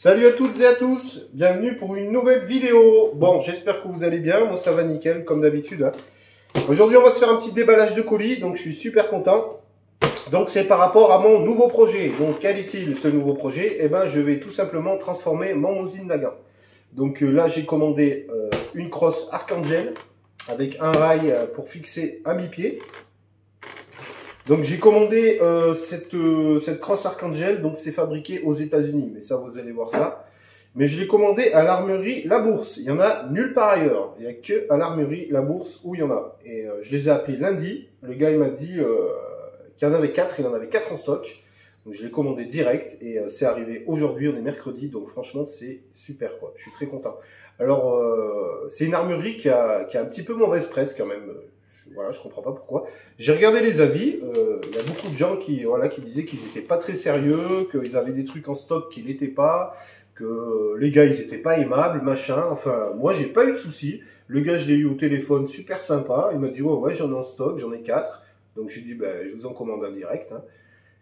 Salut à toutes et à tous, bienvenue pour une nouvelle vidéo. Bon, j'espère que vous allez bien, moi ça va nickel comme d'habitude. Hein. Aujourd'hui on va se faire un petit déballage de colis, donc je suis super content. Donc c'est par rapport à mon nouveau projet. Donc quel est-il ce nouveau projet? Eh ben je vais tout simplement transformer mon Mosin Nagant. Donc là j'ai commandé une crosse Archangel avec un rail pour fixer un bipied. Donc j'ai commandé cette crosse Archangel, donc c'est fabriqué aux États-Unis, mais ça vous allez voir ça. Mais je l'ai commandé à l'armurerie La Bourse. Il y en a nulle part ailleurs. Il n'y a que à l'armurerie La Bourse où il y en a. Et je les ai appelés lundi. Le gars il m'a dit qu'il y en avait 4, il en avait 4 en stock. Donc je l'ai commandé direct et c'est arrivé aujourd'hui, on est mercredi, donc franchement c'est super quoi. Je suis très content. Alors c'est une armurerie qui a un petit peu mauvaise presse quand même. Voilà, je comprends pas pourquoi. J'ai regardé les avis, il y a beaucoup de gens qui disaient qu'ils n'étaient pas très sérieux, qu'ils avaient des trucs en stock qui n'étaient pas, que les gars ils n'étaient pas aimables, machin. Enfin, moi j'ai pas eu de soucis. Le gars je l'ai eu au téléphone, super sympa. Il m'a dit ouais j'en ai en stock, j'en ai 4. Donc j'ai dit ben je vous en commande un direct. Hein.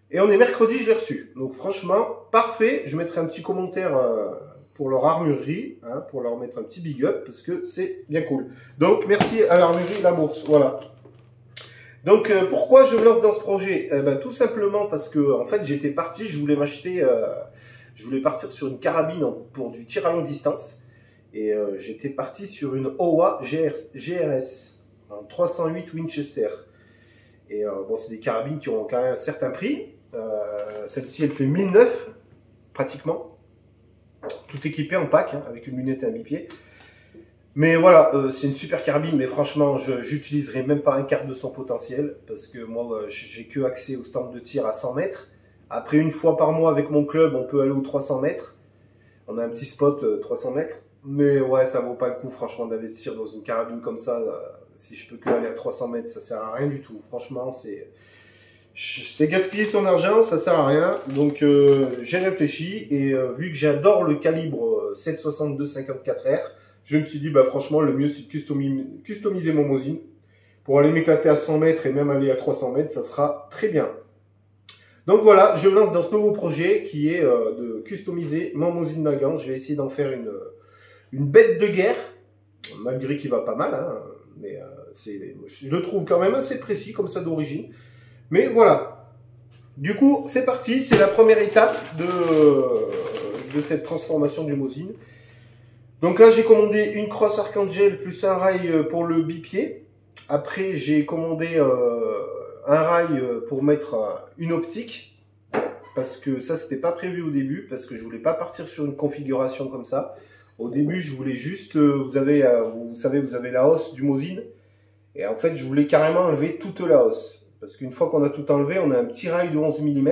Et on est mercredi, je l'ai reçu. Donc franchement, parfait. Je mettrai un petit commentaire pour leur armurerie, hein, pour leur mettre un petit big up, parce que c'est bien cool. Donc merci à l'armurerie La Bourse, voilà. Donc pourquoi je me lance dans ce projet? Tout simplement parce que en fait j'étais parti, je voulais m'acheter, je voulais partir sur une carabine pour du tir à longue distance. Et j'étais parti sur une OWA GRS, en 308 Winchester. Et bon, c'est des carabines qui ont quand même un certain prix. Celle-ci, elle fait 1009, pratiquement. Tout équipé en pack, hein, avec une lunette et un bipied. Mais voilà, c'est une super carabine, mais franchement, j'utiliserai même pas un quart de son potentiel. Parce que moi, j'ai que accès au stand de tir à 100 mètres. Après, une fois par mois, avec mon club, on peut aller aux 300 mètres. On a un petit spot 300 mètres. Mais ouais, ça vaut pas le coup, franchement, d'investir dans une carabine comme ça. Si je peux que aller à 300 mètres, ça sert à rien du tout. Franchement, c'est gaspiller son argent, ça sert à rien. Donc j'ai réfléchi et vu que j'adore le calibre 7,62 54R, je me suis dit bah franchement le mieux c'est de customiser mon Mosin pour aller m'éclater à 100 mètres et même aller à 300 mètres, ça sera très bien. Donc voilà, je me lance dans ce nouveau projet qui est de customiser mon Mosin Nagant. Je vais essayer d'en faire une bête de guerre, malgré qu'il va pas mal, hein, mais je le trouve quand même assez précis comme ça d'origine. Mais voilà, du coup c'est parti, c'est la première étape de cette transformation du Mosin. Donc là j'ai commandé une crosse Archangel plus un rail pour le bipied. Après j'ai commandé un rail pour mettre une optique. Parce que ça c'était pas prévu au début, parce que je voulais pas partir sur une configuration comme ça. Au début je voulais juste, vous savez vous avez la hausse du Mosin. Et en fait je voulais carrément enlever toute la hausse. Parce qu'une fois qu'on a tout enlevé, on a un petit rail de 11 mm.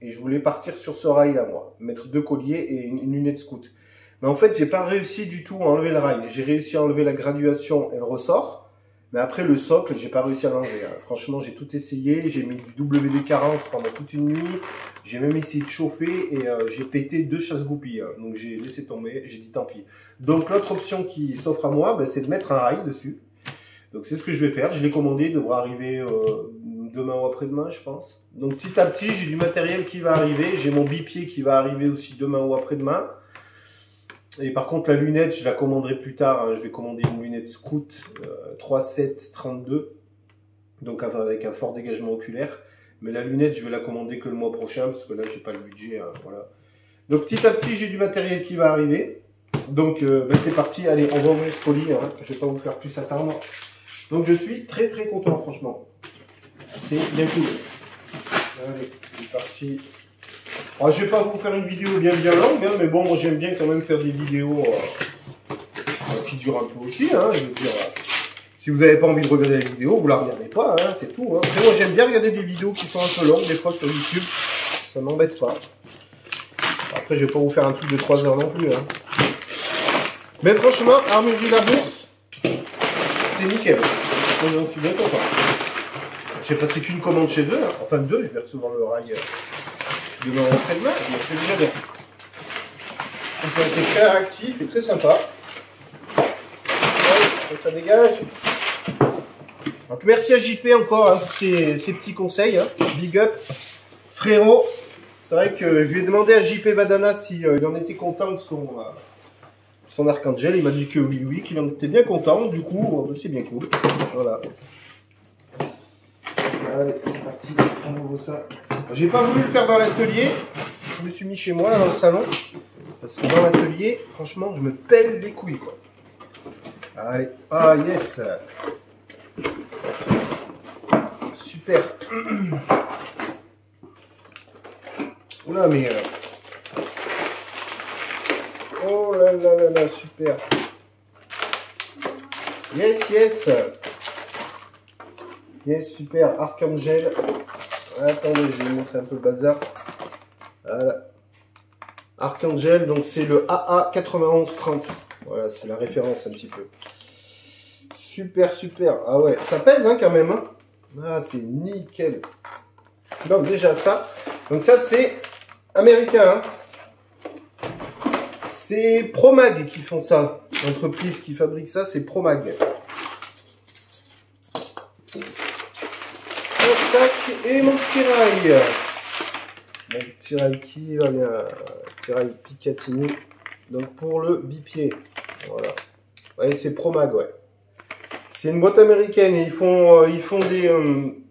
Et je voulais partir sur ce rail-là, moi. Mettre 2 colliers et une lunette scout. Mais en fait, j'ai pas réussi du tout à enlever le rail. J'ai réussi à enlever la graduation et le ressort. Mais après, le socle, j'ai pas réussi à l'enlever. Hein. Franchement, j'ai tout essayé. J'ai mis du WD-40 pendant toute une nuit. J'ai même essayé de chauffer et j'ai pété 2 chasse-goupilles. Hein. Donc j'ai laissé tomber. J'ai dit tant pis. Donc l'autre option qui s'offre à moi, c'est de mettre un rail dessus. Donc c'est ce que je vais faire, je l'ai commandé, il devra arriver demain ou après-demain je pense. Donc petit à petit j'ai du matériel qui va arriver, j'ai mon bipied qui va arriver aussi demain ou après-demain. Et par contre la lunette je la commanderai plus tard, hein. Je vais commander une lunette Scout 3.7-32, donc avec un fort dégagement oculaire. Mais la lunette je vais la commander que le mois prochain parce que là j'ai pas le budget, hein, voilà. Donc petit à petit j'ai du matériel qui va arriver. Donc c'est parti, allez on va ouvrir ce colis, hein. Je vais pas vous faire plus attendre. Donc je suis très très content franchement. C'est bien cool. Allez, c'est parti. Alors, je vais pas vous faire une vidéo bien longue, hein, mais bon, moi j'aime bien quand même faire des vidéos qui durent un peu aussi. Hein, je veux dire, si vous n'avez pas envie de regarder la vidéo, vous la regardez pas, hein, c'est tout. Hein. Après, moi j'aime bien regarder des vidéos qui sont un peu longues, des fois sur YouTube. Ça m'embête pas. Après, je vais pas vous faire un truc de 3 heures non plus. Hein. Mais franchement, armurerie La Bourse, c'est nickel. Moi, j'en suis bien content. J'ai passé qu'une commande chez eux, hein. Enfin 2, je vais recevoir le rail demain ou après-demain, mais c'est déjà bien. Ils ont été très réactifs et très sympa. Ouais, ça dégage. Donc merci à JP encore hein, pour ses petits conseils. Hein. Big up. Frérot, C'est vrai que je lui ai demandé à JP Vadana si il en était content de son Archangel. Il m'a dit que oui, qu'il en était bien content. Du coup, c'est bien cool. Voilà. Allez, c'est parti. On ouvre ça. J'ai pas voulu le faire dans l'atelier. Je me suis mis chez moi, là, dans le salon. Parce que dans l'atelier, franchement, je me pèle les couilles, quoi. Allez. Ah, yes. Super. Oula, mais... Oh là là là là, super. Yes, yes. Yes, super. Archangel. Attendez, je vais vous montrer un peu le bazar. Voilà. Archangel, donc c'est le AA9130. Voilà, c'est la référence un petit peu. Super, super. Ah ouais, ça pèse hein, quand même. Hein. Ah, c'est nickel. Donc déjà ça. Donc ça c'est américain. Hein. C'est Promag qui font ça. L'entreprise qui fabrique ça, c'est Promag. Tac, et mon petit rail. Mon petit rail qui va bien. Petit rail Picatinny. Donc pour le bipied. Voilà. Ouais, c'est Promag, ouais. C'est une boîte américaine et ils font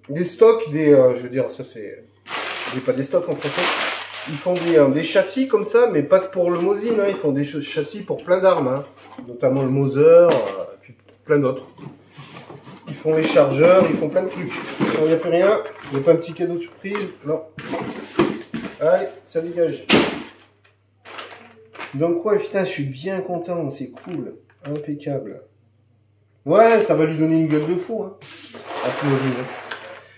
des stocks, je veux dire, ça c'est... J'ai pas des stocks en français. Ils font des châssis comme ça, mais pas que pour le Mosin, hein. Ils font des châssis pour plein d'armes, hein. Notamment le Mauser, et puis plein d'autres. Ils font les chargeurs, ils font plein de trucs. Il n'y a plus rien, il n'y a pas un petit cadeau surprise, non. Allez, ça dégage. Donc ouais, putain, je suis bien content, c'est cool, impeccable. Ouais, ça va lui donner une gueule de fou, hein, à ce Mosin. Hein.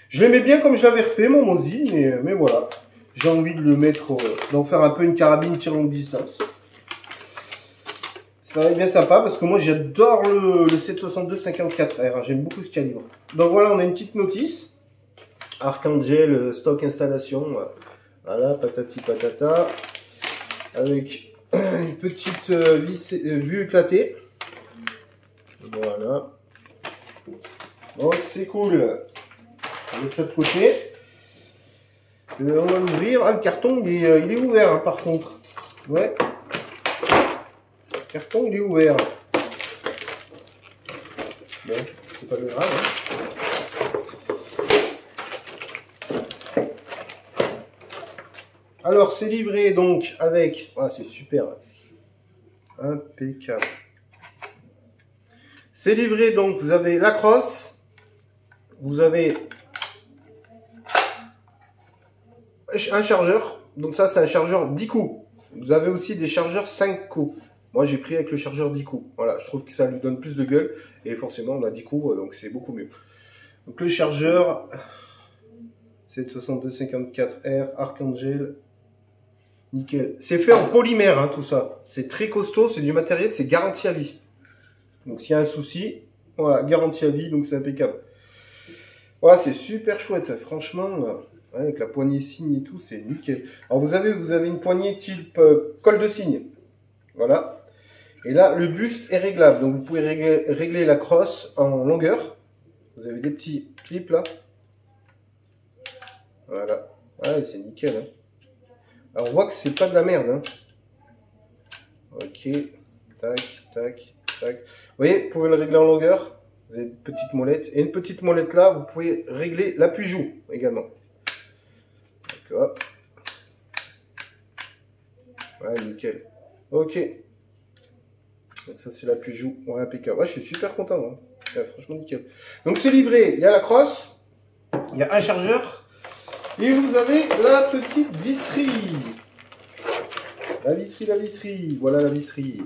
Je l'aimais bien comme j'avais refait mon Mosin, mais voilà. J'ai envie de le mettre, d'en faire un peu une carabine tir longue distance. Ça va être bien sympa parce que moi j'adore le 762-54R, j'aime beaucoup ce calibre. Donc voilà, on a une petite notice. Archangel, stock installation, voilà, patati patata. Avec une petite vue éclatée. Voilà. Donc c'est cool. Avec ça de côté. On va l'ouvrir. Ah, le carton il est ouvert hein, par contre. Ouais. Le carton il est ouvert. Bon, c'est pas grave. Hein. Alors c'est livré donc avec. Ah c'est super. Impeccable. C'est livré donc, vous avez la crosse. Vous avez un chargeur, donc ça c'est un chargeur 10 coups. Vous avez aussi des chargeurs 5 coups. Moi j'ai pris avec le chargeur 10 coups. Voilà, je trouve que ça lui donne plus de gueule. Et forcément on a 10 coups, donc c'est beaucoup mieux. Donc le chargeur, c'est 6254R Archangel. Nickel. C'est fait en polymère, hein, tout ça. C'est très costaud, c'est du matériel, c'est garanti à vie. Donc s'il y a un souci, voilà, garanti à vie, donc c'est impeccable. Voilà, c'est super chouette, franchement. Ouais, avec la poignée cygne et tout, c'est nickel. Alors vous avez une poignée type col de cygne. Voilà. Et là, le buste est réglable. Donc vous pouvez régler la crosse en longueur. Vous avez des petits clips là. Voilà. Ouais, c'est nickel. Hein. Alors on voit que c'est pas de la merde. Hein. Ok. Tac, tac, tac. Vous voyez, vous pouvez le régler en longueur. Vous avez une petite molette. Et une petite molette là, vous pouvez régler l'appui-joue également. D'accord. Ouais, nickel. Ok. Donc ça, c'est l'appui-joue. Ouais, impeccable. Ouais, je suis super content. Hein. Ouais, franchement, nickel. Donc c'est livré. Il y a la crosse. Il y a un chargeur. Et vous avez la petite visserie. La visserie, la visserie. Voilà la visserie.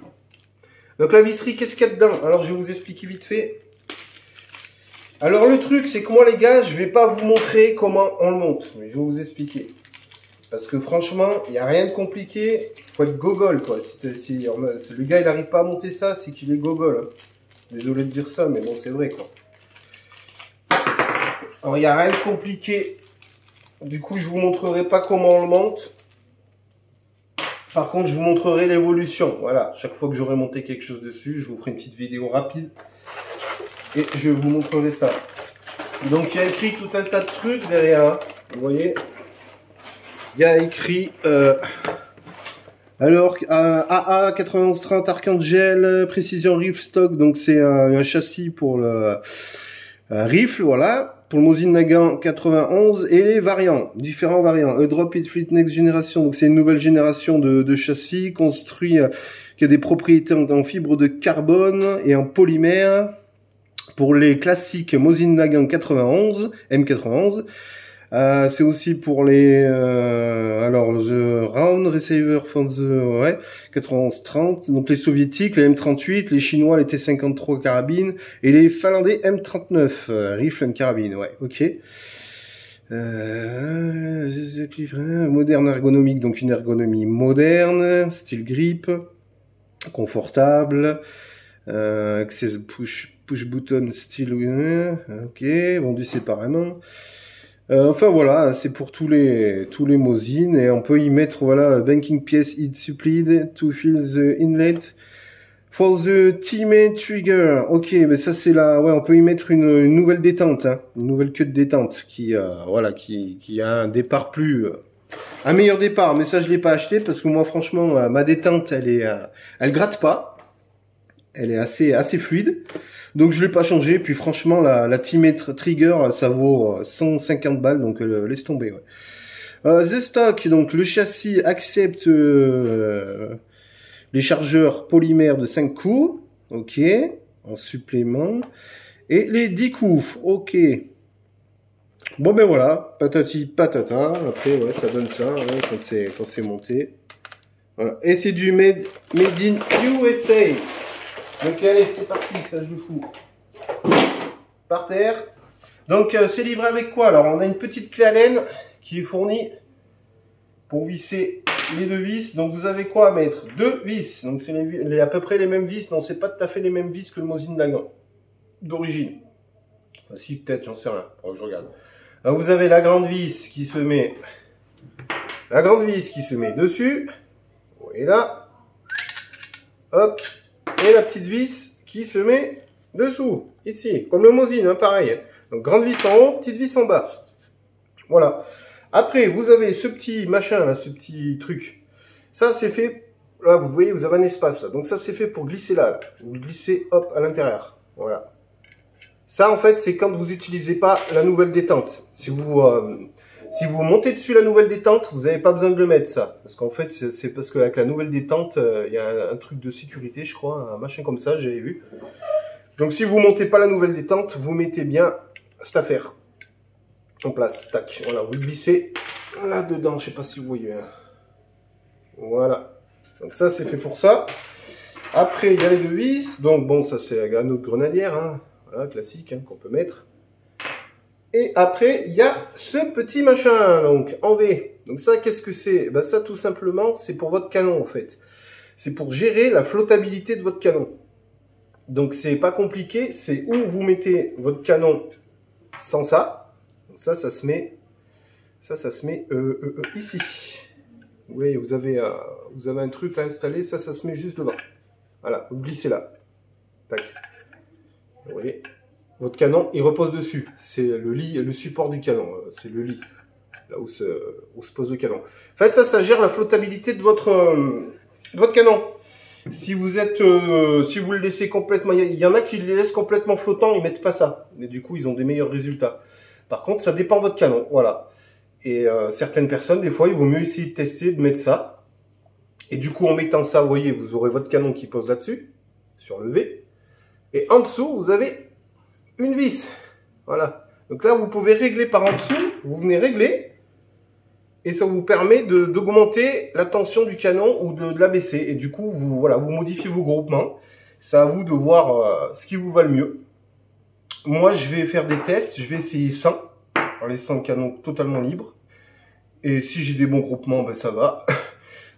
Donc la visserie, qu'est-ce qu'il y a dedans? Alors, je vais vous expliquer vite fait. Alors le truc, c'est que moi les gars, je vais pas vous montrer comment on le monte. Mais je vais vous expliquer. Parce que franchement, il n'y a rien de compliqué. Il faut être gogol quoi. Si le gars il n'arrive pas à monter ça, c'est qu'il est gogol. Hein. Désolé de dire ça, mais bon c'est vrai quoi. Alors il n'y a rien de compliqué. Du coup, je vous montrerai pas comment on le monte. Par contre, je vous montrerai l'évolution. Voilà, chaque fois que j'aurai monté quelque chose dessus, je vous ferai une petite vidéo rapide. Et je vous montrerai ça. Donc il y a écrit tout un tas de trucs derrière. Hein. Vous voyez. il y a écrit alors AA 9130 Archangel Precision Rifle Stock, donc c'est un châssis pour le rifle, voilà, pour le Mosin Nagant 91 et les variants, différents variants. Drop It Fleet Next Generation, donc c'est une nouvelle génération de châssis construit qui a des propriétés en fibre de carbone et en polymère pour les classiques Mosin Nagant 91, M91. C'est aussi pour les alors the Round Receiver for the 91-30, donc les soviétiques, les M38, les chinois les T53 carabines et les finlandais M39 rifle and carabine, ouais, ok. Moderne ergonomique, donc une ergonomie moderne, style grip, confortable, access push button style, ok, vendu séparément. Enfin voilà, c'est pour tous les Mosin et on peut y mettre voilà banking piece heat supplied to fill the inlet for the teammate trigger. Ok, mais ça c'est là, ouais, on peut y mettre une nouvelle détente, hein, une nouvelle queue de détente qui voilà qui a un départ plus un meilleur départ. Mais ça je l'ai pas acheté parce que moi franchement ma détente elle gratte pas, elle est assez fluide. Donc je l'ai pas changé, puis franchement la Teammate Trigger ça vaut 150 balles, donc laisse tomber. Ouais. The Stock, donc le châssis accepte les chargeurs polymères de 5 coups, ok, en supplément, et les 10 coups, ok. Bon ben voilà, patati patata, après ouais ça donne ça hein, quand c'est monté. Voilà. Et c'est du made in USA. Donc allez, c'est parti, ça je le fous par terre. Donc c'est livré avec quoi? Alors on a une petite clé Allen qui est fournie pour visser les deux vis. Donc vous avez quoi à mettre? Deux vis. Donc c'est à peu près les mêmes vis. Non, c'est pas tout à fait les mêmes vis que le Mosin Nagant d'origine. Enfin, si peut-être, j'en sais rien. Alors, je regarde. Alors, vous avez la grande vis qui se met. La grande vis qui se met dessus. Et là. Hop. Et la petite vis qui se met dessous, ici, comme le Mosin, hein, pareil. Donc grande vis en haut, petite vis en bas. Voilà. Après, vous avez ce petit machin là, ce petit truc. Ça, c'est fait, là, vous voyez, vous avez un espace là. Donc ça, c'est fait pour glisser là. Vous glissez, hop, à l'intérieur. Voilà. Ça, en fait, c'est quand vous n'utilisez pas la nouvelle détente. Si vous montez dessus la nouvelle détente, vous n'avez pas besoin de le mettre, ça. Parce qu'en fait, c'est parce qu'avec la nouvelle détente, il y a un truc de sécurité, je crois, un machin comme ça, j'avais vu. Donc si vous montez pas la nouvelle détente, vous mettez bien cette affaire en place. Tac, voilà, vous glissez là-dedans, je sais pas si vous voyez. Voilà. Donc ça, c'est fait pour ça. Après, il y a les deux vis. Donc bon, ça c'est un autre grenadière, hein. Voilà, classique, hein, qu'on peut mettre. Et après, il y a ce petit machin, donc, en V. Donc ça, qu'est-ce que c'est? Ben ça, tout simplement, c'est pour votre canon, en fait. C'est pour gérer la flottabilité de votre canon. Donc, c'est pas compliqué. C'est où vous mettez votre canon sans ça. Donc ça se met... Ça se met ici. Vous voyez, vous avez un truc là installé. Ça se met juste devant. Voilà, vous glissez là. Tac. Vous voyez, votre canon, il repose dessus. C'est le lit, le support du canon. C'est le lit, là où se pose le canon. En fait, ça gère la flottabilité de votre canon. Si vous le laissez complètement, il y en a qui les laissent complètement flottants, ils mettent pas ça. Et du coup, ils ont des meilleurs résultats. Par contre, ça dépend de votre canon, voilà. Et certaines personnes, des fois, il vaut mieux essayer de tester, de mettre ça. Et du coup, en mettant ça, vous voyez, vous aurez votre canon qui pose là-dessus, sur le V. Et en dessous, vous avez une vis. Voilà. Donc là, vous pouvez régler par en dessous. Vous venez régler. Et ça vous permet d'augmenter la tension du canon ou de l'abaisser. Et du coup, vous modifiez vos groupements. C'est à vous de voir ce qui vous va le mieux. Moi, je vais faire des tests. Je vais essayer sans, en laissant le canon totalement libre. Et si j'ai des bons groupements, ben ça va.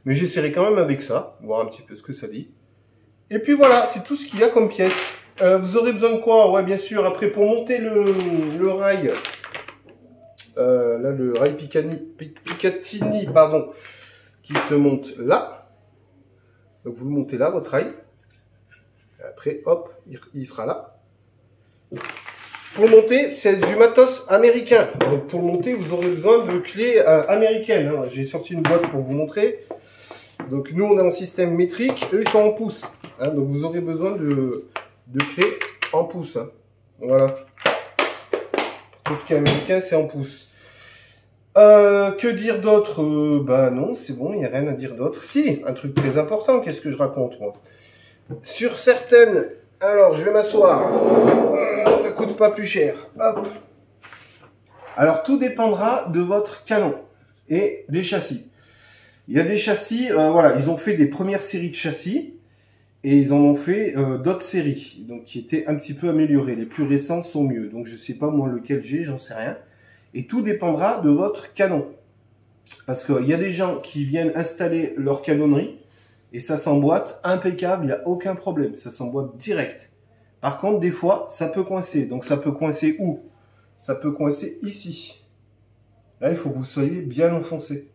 Mais j'essaierai quand même avec ça. Voir un petit peu ce que ça dit. Et puis voilà, c'est tout ce qu'il y a comme pièce. Vous aurez besoin de quoi? Ouais, bien sûr, après pour monter le rail, là le rail Picatinny, pardon, qui se monte là. Donc vous le montez là, votre rail. Et après, hop, il sera là. Pour le monter, c'est du matos américain. Donc pour le monter, vous aurez besoin de clés américaines. Hein. J'ai sorti une boîte pour vous montrer. Donc nous, on est en système métrique. Eux, ils sont en pouces. Hein. Donc vous aurez besoin de clés en pouces. Hein. Voilà. Tout ce qui est américain, c'est en pouces. Que dire d'autre? Bah non, c'est bon, il n'y a rien à dire d'autre. Si, un truc très important, qu'est-ce que je raconte moi? Sur certaines... Alors, je vais m'asseoir. Ça coûte pas plus cher. Hop. Alors, tout dépendra de votre canon et des châssis. Il y a des châssis, voilà, ils ont fait des premières séries de châssis et ils en ont fait d'autres séries, donc qui étaient un petit peu améliorées. Les plus récentes sont mieux. Donc, je sais pas moi lequel j'ai, j'en sais rien. Et tout dépendra de votre canon. Parce qu'il y a des gens qui viennent installer leur canonnerie et ça s'emboîte impeccable, il n'y a aucun problème. Ça s'emboîte direct. Par contre, des fois, ça peut coincer. Donc, ça peut coincer où? Ça peut coincer ici. Là, il faut que vous soyez bien enfoncé.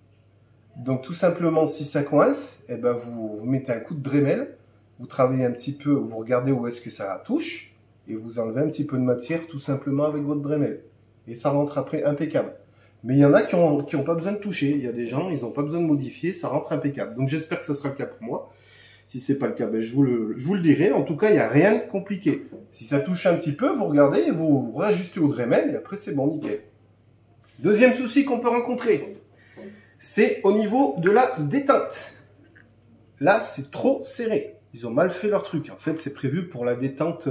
Donc, tout simplement, si ça coince, eh ben, vous mettez un coup de Dremel. Vous travaillez un petit peu, vous regardez où est-ce que ça touche. Et vous enlevez un petit peu de matière tout simplement avec votre Dremel. Et ça rentre après impeccable. Mais il y en a qui ont pas besoin de toucher. Il y a des gens, ils n'ont pas besoin de modifier, ça rentre impeccable. Donc j'espère que ça sera le cas pour moi. Si c'est pas le cas, ben, je vous le dirai. En tout cas, il n'y a rien de compliqué. Si ça touche un petit peu, vous regardez, vous réajustez au Dremel et après c'est bon, nickel. Deuxième souci qu'on peut rencontrer, c'est au niveau de la détente. Là, c'est trop serré. Ils ont mal fait leur truc. En fait, c'est prévu pour la détente...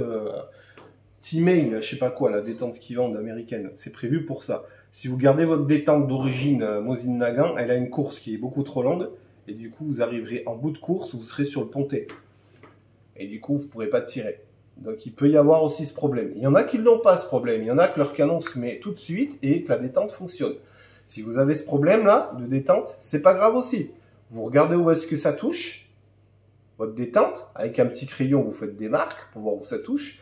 T-Main, je sais pas quoi, la détente qu'ils vendent américaine, c'est prévu pour ça. Si vous gardez votre détente d'origine Mosin Nagant, elle a une course qui est beaucoup trop longue, et du coup vous arriverez en bout de course, vous serez sur le pontet. Et du coup vous ne pourrez pas tirer. Donc il peut y avoir aussi ce problème. Il y en a qui n'ont pas ce problème, il y en a que leur canon se met tout de suite et que la détente fonctionne. Si vous avez ce problème là de détente, c'est pas grave aussi. Vous regardez où est-ce que ça touche, votre détente, avec un petit crayon vous faites des marques pour voir où ça touche.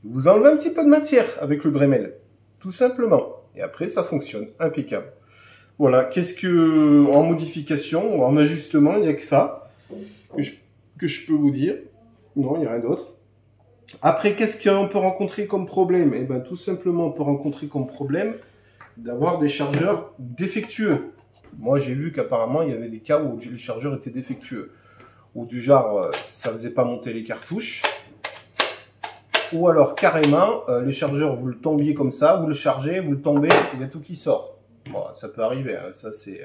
Vous enlevez un petit peu de matière avec le Dremel, tout simplement. Et après, ça fonctionne, impeccable. Voilà, qu'est-ce que, en modification, en ajustement, il n'y a que ça que je peux vous dire. Non, il n'y a rien d'autre. Après, qu'est-ce qu'on peut rencontrer comme problème? Eh bien, tout simplement, on peut rencontrer comme problème d'avoir des chargeurs défectueux. Moi, j'ai vu qu'apparemment, il y avait des cas où les chargeurs étaient défectueux. Ou du genre, ça ne faisait pas monter les cartouches. Ou alors carrément, les chargeurs, vous le tombiez comme ça, vous le chargez, vous le tombez, il y a tout qui sort. Bon, ça peut arriver, hein, ça c'est...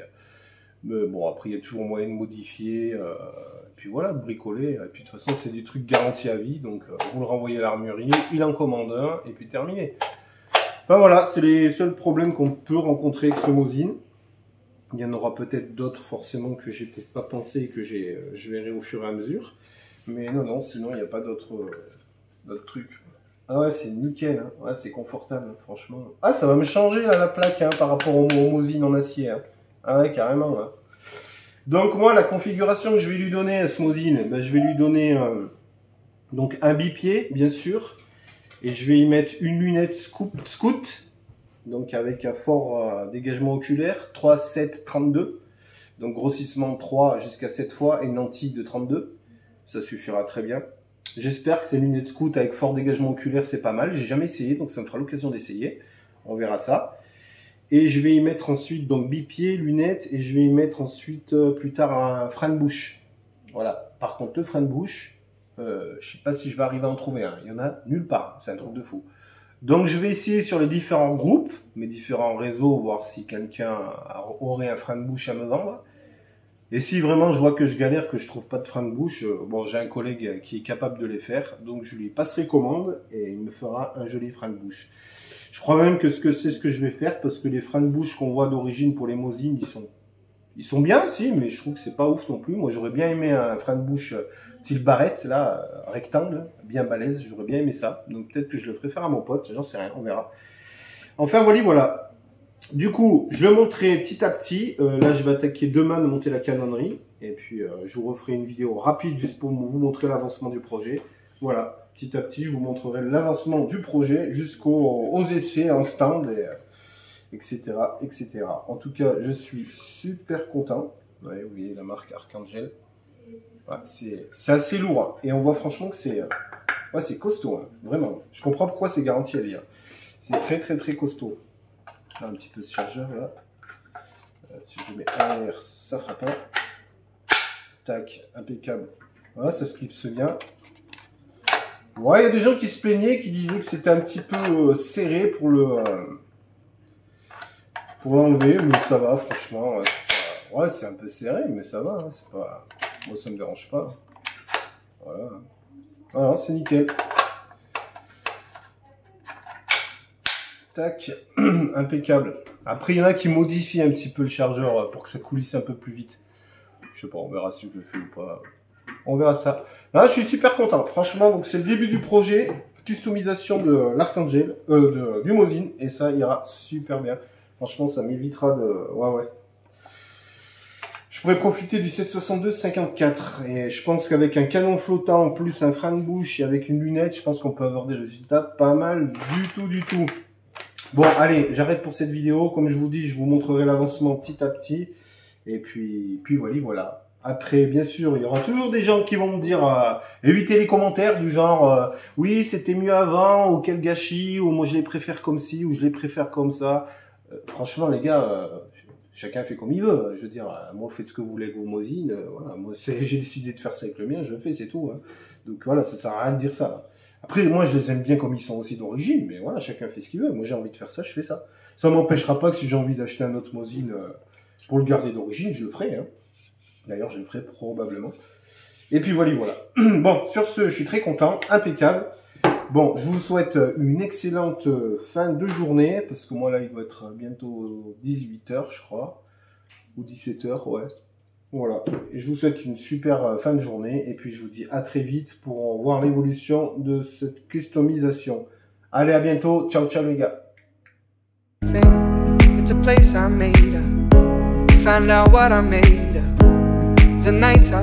Mais bon, après, il y a toujours moyen de modifier, et puis voilà, de bricoler. Et puis de toute façon, c'est des trucs garantis à vie, donc vous le renvoyez à l'armurier, il en commande un, et puis terminé. Enfin voilà, c'est les seuls problèmes qu'on peut rencontrer avec ce Mosin. Il y en aura peut-être d'autres forcément que j'ai peut-être pas pensé et que je verrai au fur et à mesure. Mais non, non, sinon il n'y a pas d'autres trucs. Ah ouais, c'est nickel, hein. Ouais, c'est confortable, hein, franchement. Ah, ça va me changer là, la plaque hein, par rapport au Mosin en acier. Hein. Ah ouais, carrément. Hein. Donc moi, la configuration que je vais lui donner à ce Mosin, ben, je vais lui donner donc un bipied, bien sûr. Et je vais y mettre une lunette Scout. Donc avec un fort dégagement oculaire, 3, 7, 32. Donc grossissement 3 jusqu'à 7 fois et une lentille de 32. Ça suffira très bien. J'espère que ces lunettes Scout avec fort dégagement oculaire, c'est pas mal. J'ai jamais essayé, donc ça me fera l'occasion d'essayer. On verra ça. Et je vais y mettre ensuite, donc bipied, lunettes, et je vais y mettre ensuite plus tard un frein de bouche. Voilà. Par contre, le frein de bouche, je sais pas si je vais arriver à en trouver un. Il y en a nulle part. C'est un truc de fou. Donc je vais essayer sur les différents groupes, mes différents réseaux, voir si quelqu'un aurait un frein de bouche à me vendre. Et si vraiment je vois que je galère, que je trouve pas de frein de bouche, bon j'ai un collègue qui est capable de les faire, donc je lui passerai commande et il me fera un joli frein de bouche. Je crois même que c'est ce que je vais faire parce que les freins de bouche qu'on voit d'origine pour les Mosin, ils sont bien, si, mais je trouve que c'est pas ouf non plus. Moi j'aurais bien aimé un frein de bouche style barrette, là, rectangle, bien balèze, j'aurais bien aimé ça. Donc peut-être que je le ferai faire à mon pote, j'en sais rien, on verra. Enfin voilà. Du coup, je le montrerai petit à petit. Là, je vais attaquer demain de monter la canonnerie. Et puis, je vous referai une vidéo rapide juste pour vous montrer l'avancement du projet. Voilà, petit à petit, je vous montrerai l'avancement du projet jusqu'aux essais en stand, etc., etc. En tout cas, je suis super content. Ouais, vous voyez la marque Archangel. Ouais, c'est assez lourd. Hein. Et on voit franchement que c'est costaud. Hein. Vraiment. Je comprends pourquoi c'est garanti à vie. Hein. C'est très costaud. Là, un petit peu de chargeur là. Si je mets un R, ça fera pas. Tac, impeccable. Voilà, ça se clipse bien. Ouais, il y a des gens qui se plaignaient, qui disaient que c'était un petit peu serré pour l'enlever, mais ça va, franchement. Ouais, c'est un peu serré, mais ça va. Hein, c'est pas... Moi, ça me dérange pas. Voilà. Voilà, c'est nickel. Tac, impeccable. Après, il y en a qui modifient un petit peu le chargeur pour que ça coulisse un peu plus vite. Je sais pas, on verra si je le fais ou pas. On verra ça. Là, je suis super content. Franchement, donc c'est le début du projet. Customisation de l'Archangel, du Mosin. Et ça ira super bien. Franchement, ça m'évitera de... Ouais. Je pourrais profiter du 762-54. Et je pense qu'avec un canon flottant, plus un frein de bouche et avec une lunette, je pense qu'on peut avoir des résultats pas mal du tout. Bon, allez, j'arrête pour cette vidéo. Comme je vous dis, je vous montrerai l'avancement petit à petit. Et puis voilà. Après, bien sûr, il y aura toujours des gens qui vont me dire évitez les commentaires du genre oui, c'était mieux avant, ou quel gâchis, ou moi je les préfère comme ci, ou je les préfère comme ça. Franchement, les gars, chacun fait comme il veut. Je veux dire, moi, faites ce que vous voulez avec vos Mosin. Voilà, moi, j'ai décidé de faire ça avec le mien, je le fais, c'est tout. Hein. Donc voilà, ça sert à rien de dire ça. Après, moi, je les aime bien comme ils sont aussi d'origine, mais voilà, chacun fait ce qu'il veut. Moi, j'ai envie de faire ça, je fais ça. Ça ne m'empêchera pas que si j'ai envie d'acheter un autre Mosin pour le garder d'origine, je le ferai. Hein. D'ailleurs, je le ferai probablement. Et puis voilà. Bon, sur ce, je suis très content, impeccable. Bon, je vous souhaite une excellente fin de journée, parce que moi, là, il doit être bientôt 18 h, je crois. Ou 17 h, ouais. Voilà. Et je vous souhaite une super fin de journée. Et puis, je vous dis à très vite pour voir l'évolution de cette customisation. Allez, à bientôt. Ciao, ciao, les gars. It's a place I made up. Find out what I made up. The nights I